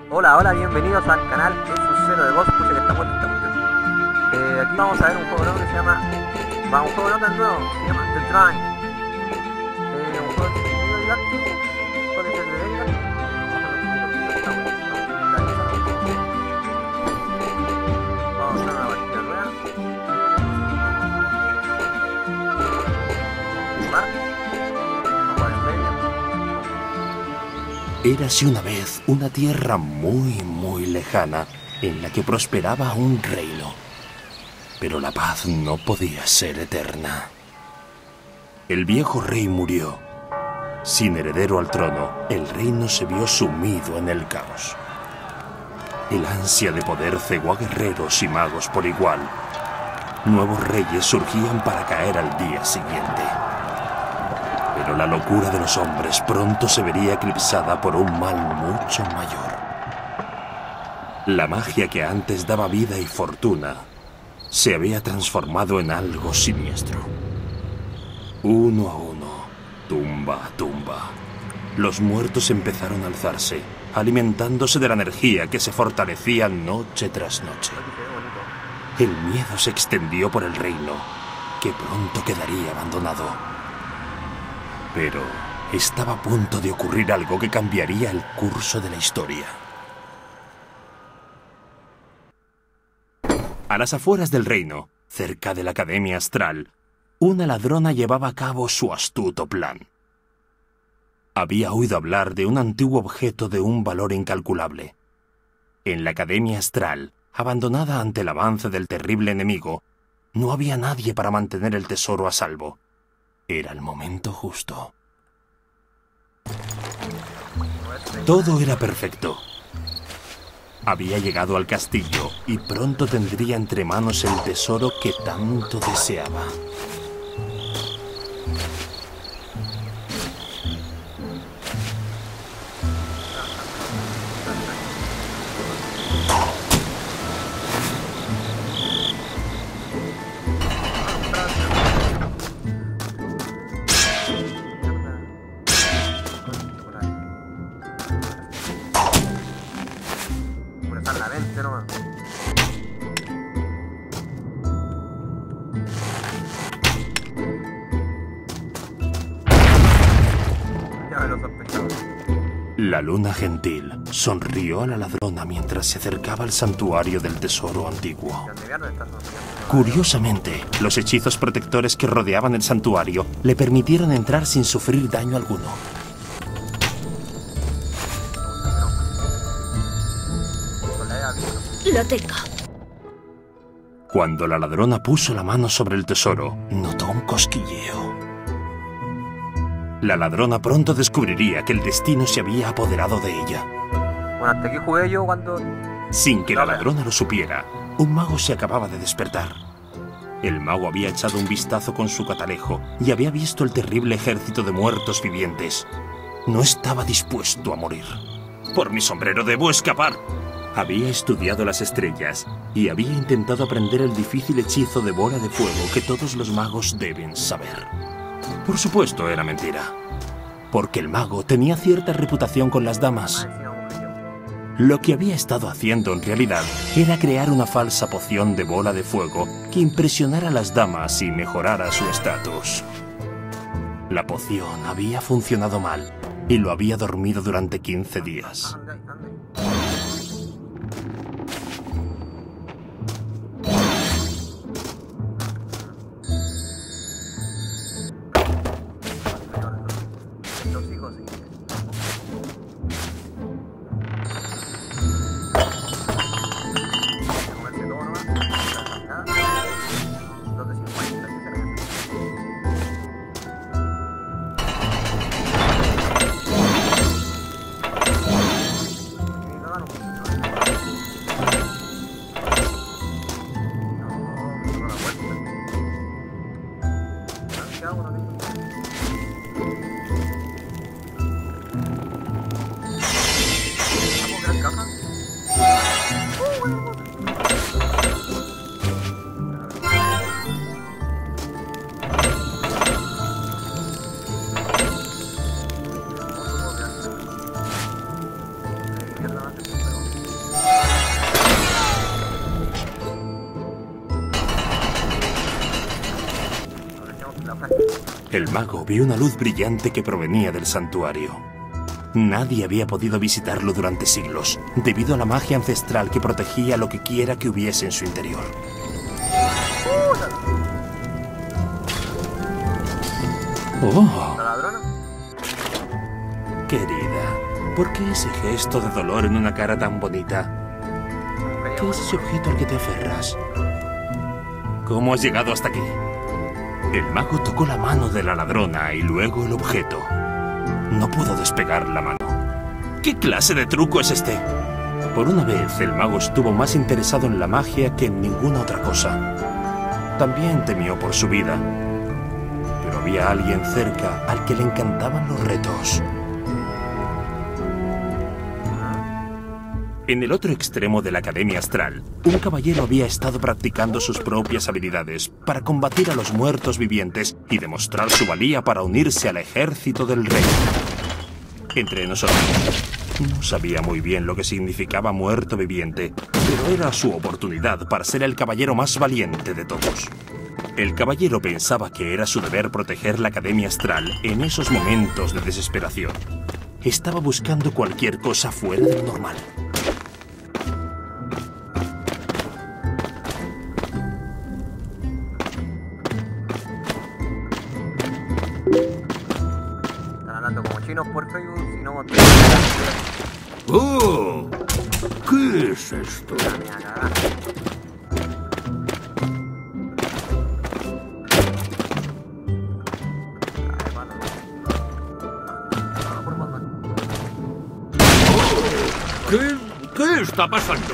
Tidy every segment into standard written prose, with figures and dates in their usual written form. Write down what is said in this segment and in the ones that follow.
Hola, hola, bienvenidos al canal X0 de Ghost. Pucha que está muerto esta cuestión. Aquí vamos a ver un juego nuevo que se llama... un juego nuevo, se llama The Train. Un juego que es muy didáctico, puede ser de venga. Vamos a hacer una partida nueva. Érase una vez una tierra muy lejana en la que prosperaba un reino. Pero la paz no podía ser eterna. El viejo rey murió. Sin heredero al trono, el reino se vio sumido en el caos. El ansia de poder cegó a guerreros y magos por igual. Nuevos reyes surgían para caer al día siguiente. Pero la locura de los hombres pronto se vería eclipsada por un mal mucho mayor. La magia que antes daba vida y fortuna se había transformado en algo siniestro. Uno a uno, tumba a tumba, los muertos empezaron a alzarse, alimentándose de la energía que se fortalecía noche tras noche. El miedo se extendió por el reino, que pronto quedaría abandonado. Pero estaba a punto de ocurrir algo que cambiaría el curso de la historia. A las afueras del reino, cerca de la Academia Astral, una ladrona llevaba a cabo su astuto plan. Había oído hablar de un antiguo objeto de un valor incalculable. En la Academia Astral, abandonada ante el avance del terrible enemigo, no había nadie para mantener el tesoro a salvo. Era el momento justo. Todo era perfecto. Había llegado al castillo y pronto tendría entre manos el tesoro que tanto deseaba. La mente nomás. Ya me lo sospechaba. La luna gentil sonrió a la ladrona mientras se acercaba al santuario del tesoro antiguo. Curiosamente, los hechizos protectores que rodeaban el santuario le permitieron entrar sin sufrir daño alguno. Lo tengo. Cuando la ladrona puso la mano sobre el tesoro, notó un cosquilleo. La ladrona pronto descubriría que el destino se había apoderado de ella. Bueno, hasta aquí jugué yo cuando... Sin que la ladrona lo supiera, un mago se acababa de despertar. El mago había echado un vistazo con su catalejo y había visto el terrible ejército de muertos vivientes. No estaba dispuesto a morir. ¡Por mi sombrero debo escapar! Había estudiado las estrellas y había intentado aprender el difícil hechizo de bola de fuego que todos los magos deben saber. Por supuesto, era mentira, porque el mago tenía cierta reputación con las damas. Lo que había estado haciendo en realidad era crear una falsa poción de bola de fuego que impresionara a las damas y mejorara su estatus. La poción había funcionado mal y lo había dormido durante 15 días. El mago vio una luz brillante que provenía del santuario. Nadie había podido visitarlo durante siglos, debido a la magia ancestral que protegía lo que quiera que hubiese en su interior. ¡Oh! ¿La ladrona? Querida, ¿por qué ese gesto de dolor en una cara tan bonita? ¿Qué es ese objeto al que te aferras? ¿Cómo has llegado hasta aquí? El mago tocó la mano de la ladrona y luego el objeto. No pudo despegar la mano. ¿Qué clase de truco es este? Por una vez, el mago estuvo más interesado en la magia que en ninguna otra cosa. También temió por su vida. Pero había alguien cerca al que le encantaban los retos. En el otro extremo de la Academia Astral, un caballero había estado practicando sus propias habilidades para combatir a los muertos vivientes y demostrar su valía para unirse al ejército del rey. Entre nosotros, no sabía muy bien lo que significaba muerto viviente, pero era su oportunidad para ser el caballero más valiente de todos. El caballero pensaba que era su deber proteger la Academia Astral en esos momentos de desesperación. Estaba buscando cualquier cosa fuera de lo normal. Están hablando como chinos por Facebook, si no... ¡Oh! ¿Qué es esto? ¿Qué está pasando?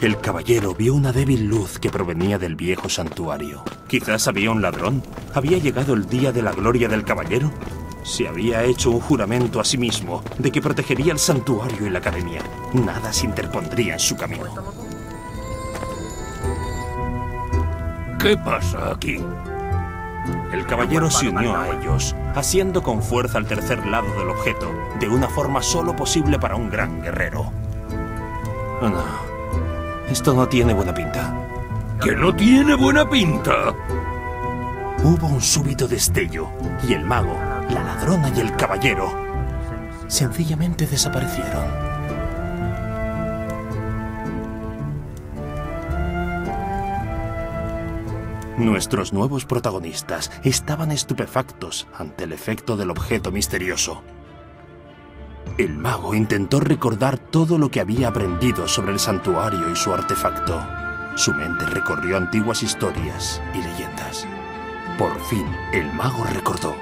El caballero vio una débil luz que provenía del viejo santuario. Quizás había un ladrón. ¿Había llegado el día de la gloria del caballero? Se había hecho un juramento a sí mismo de que protegería el santuario y la academia. Nada se interpondría en su camino. ¿Qué pasa aquí? El caballero se unió a ellos, haciendo con fuerza el tercer lado del objeto, de una forma solo posible para un gran guerrero. Oh, no. Esto no tiene buena pinta. ¡Que no tiene buena pinta! Hubo un súbito destello, y el mago, la ladrona y el caballero sencillamente desaparecieron. Nuestros nuevos protagonistas estaban estupefactos ante el efecto del objeto misterioso. El mago intentó recordar todo lo que había aprendido sobre el santuario y su artefacto. Su mente recorrió antiguas historias y leyendas. Por fin, el mago recordó.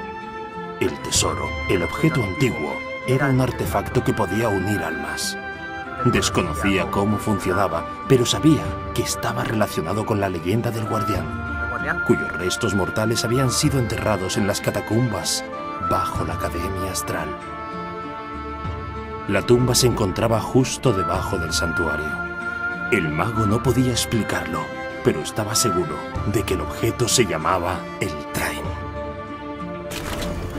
El tesoro, el objeto antiguo, era un artefacto que podía unir almas. Desconocía cómo funcionaba, pero sabía que estaba relacionado con la leyenda del guardián, cuyos restos mortales habían sido enterrados en las catacumbas bajo la Academia Astral. La tumba se encontraba justo debajo del santuario. El mago no podía explicarlo, pero estaba seguro de que el objeto se llamaba el Train.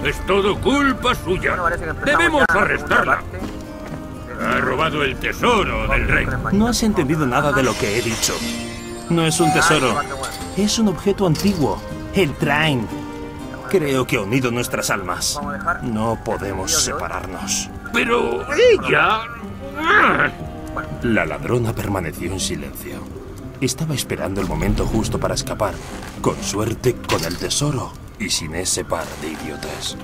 ¡Es todo culpa suya! ¡Debemos arrestarla! Ha robado el tesoro del rey. No has entendido nada de lo que he dicho. No es un tesoro. Es un objeto antiguo. El Train. Creo que ha unido nuestras almas. No podemos separarnos. ¡Pero ella! La ladrona permaneció en silencio. Estaba esperando el momento justo para escapar. Con suerte, con el tesoro. Y sin ese par de idiotas.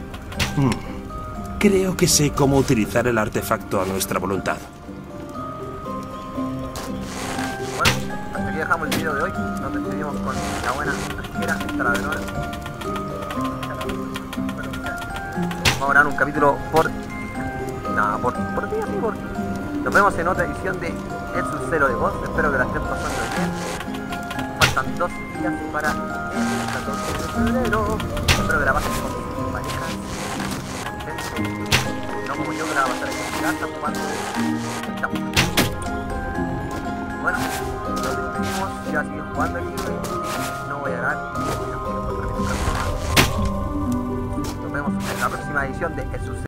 Creo que sé cómo utilizar el artefacto a nuestra voluntad. Bueno, hasta aquí dejamos el video de hoy. Nos despedimos con la buena arquera, esta ladrona. Vamos a grabar un capítulo por día, sí, por... Nos vemos en otra edición de El Sub-Zero de Ghost. Espero que la estén pasando bien. Faltan 2 días para el 14 de febrero. Espero que la pasen con sus parejas. No como yo, que la voy a pasar aquí en casa jugando. Chao. Bueno, nos despedimos. Ya sigo jugando aquí. No voy a grabar. Nos vemos en la próxima edición de El Sub-Zero.